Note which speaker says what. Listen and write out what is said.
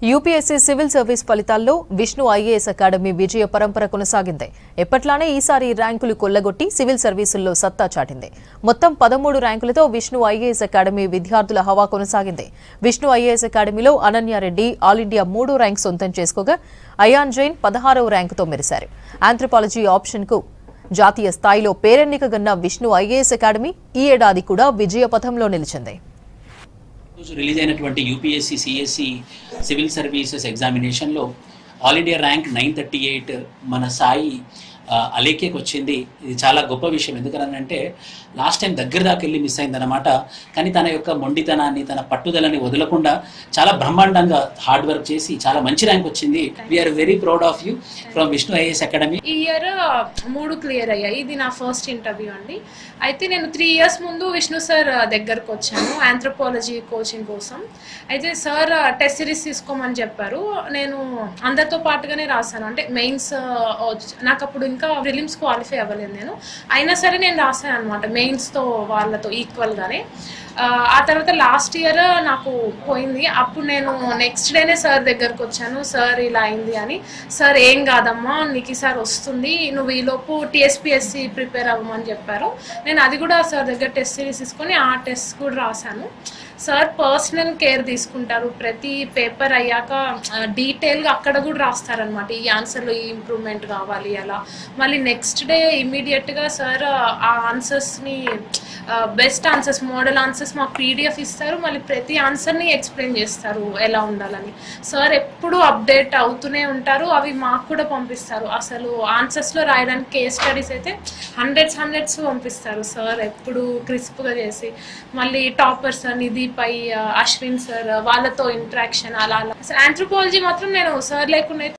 Speaker 1: UPSC civil service ఫలితాల్లో Vishnu IAS academy విజయ పరంపర కొనసాగింది. ఎప్పట్లానే ఈసారి ర్యాంకులు కొల్లగొట్టి సివిల్ సర్వీసుల్లో సత్తా చాటింది. మొత్తం 13 ర్యాంకులతో విష్ణు ఐఏఎస్ అకాడమీ విద్యార్థుల హవా కొనసాగింది. విష్ణు ఐఏఎస్ అకాడమీలో అనన్యారెడ్డి ఆల్ ఇండియా 3వ ర్యాంక్ సొంతం చేసుకోగా అయాన్ జైన్ 16వ ర్యాంకుతో మెరిశారు. ఆంథ్రోపాలజీ ఆప్షన్కు జాతీయ స్థాయిలో పేరెన్నికగన్న విష్ణు ఐఏఎస్ అకాడమీ ఈ ఏడాది కూడా విజయ పథంలో నిలిచింది.
Speaker 2: రిలీజ్ అయినటువంటి యూపీఎస్సీ సిఎస్సి సివిల్ సర్వీసెస్ ఎగ్జామినేషన్లో ఆల్ ఇండియా ర్యాంక్ 938 మన సాయి అలేఖ్యకు వచ్చింది. ఇది చాలా గొప్ప విషయం. ఎందుకనంటే లాస్ట్ టైం దగ్గర దాకా వెళ్ళి మిస్ అయిందనమాట. కానీ తన యొక్క మొండితనాన్ని, తన పట్టుదలని వదలకుండా చాలా బ్రహ్మాండంగా హార్డ్ వర్క్ చేసి చాలా మంచి ర్యాంక్ వచ్చింది. We are very proud of you from Vishnu IAS academy.
Speaker 3: ఈ ఇయర్ 3 క్లియర్ అయ్యాయి. ఇది నా ఫస్ట్ ఇంటర్వ్యూ అండి. అయితే నేను 3 ఇయర్స్ ముందు విష్ణు సార్ దగ్గరకు వచ్చాను ఆంథ్రోపాలజీ కోచింగ్ కోసం. అయితే సార్ టెస్ట్ సిరీస్ తీసుకోమని చెప్పారు. నేను అందరితో పాటుగానే రాశాను. అంటే మెయిన్స్ నాకు అప్పుడు ఇంకా ప్రిలిమ్స్ క్వాలిఫై అవ్వలేదు నేను. అయినా సరే నేను రాశాను అనమాట మెయిన్స్తో వాళ్ళతో ఈక్వల్గానే. ఆ తర్వాత లాస్ట్ ఇయర్ నాకు పోయింది. అప్పుడు నేను నెక్స్ట్ డేనే సార్ దగ్గరకు వచ్చాను. సార్ ఇలా అయింది అని. సార్ ఏం కాదమ్మా, నీకు ఈసారి వస్తుంది, నువ్వు ఈలోపు టీఎస్పీఎస్సీ ప్రిపేర్ అవ్వమని చెప్పారు. నేను అది కూడా సార్ దగ్గర టెస్ట్ సిరీస్ తీసుకొని ఆ టెస్ట్ కూడా రాశాను. సార్ పర్సనల్ కేర్ తీసుకుంటారు. ప్రతి పేపర్ అయ్యాక డీటెయిల్గా అక్కడ కూడా రాస్తారనమాట. ఈ ఆన్సర్లో ఈ ఇంప్రూవ్మెంట్ కావాలి అలా. మళ్ళీ నెక్స్ట్ డే ఇమ్మీడియట్గా సార్ ఆ ఆన్సర్స్ని బెస్ట్ ఆన్సర్స్, మోడల్ ఆన్సర్స్ మాకు పీడిఎఫ్ ఇస్తారు. మళ్ళీ ప్రతి ఆన్సర్ని ఎక్స్ప్లెయిన్ చేస్తారు ఎలా ఉండాలని. సార్ ఎప్పుడూ అప్డేట్ అవుతూనే ఉంటారు. అవి మాకు కూడా పంపిస్తారు. అసలు ఆన్సర్స్లో రాయడానికి కేస్ స్టడీస్ అయితే హండ్రెడ్స్ పంపిస్తారు సార్, ఎప్పుడు క్రిస్ప్గా చేసి. మళ్ళీ టాపర్స్ నిధి పై అశ్విన్ సార్ వాళ్ళతో ఇంటరాక్షన్ అలా. అసలు ఆంథ్రోపాలజీ మాత్రం నేను సార్ లేకుండా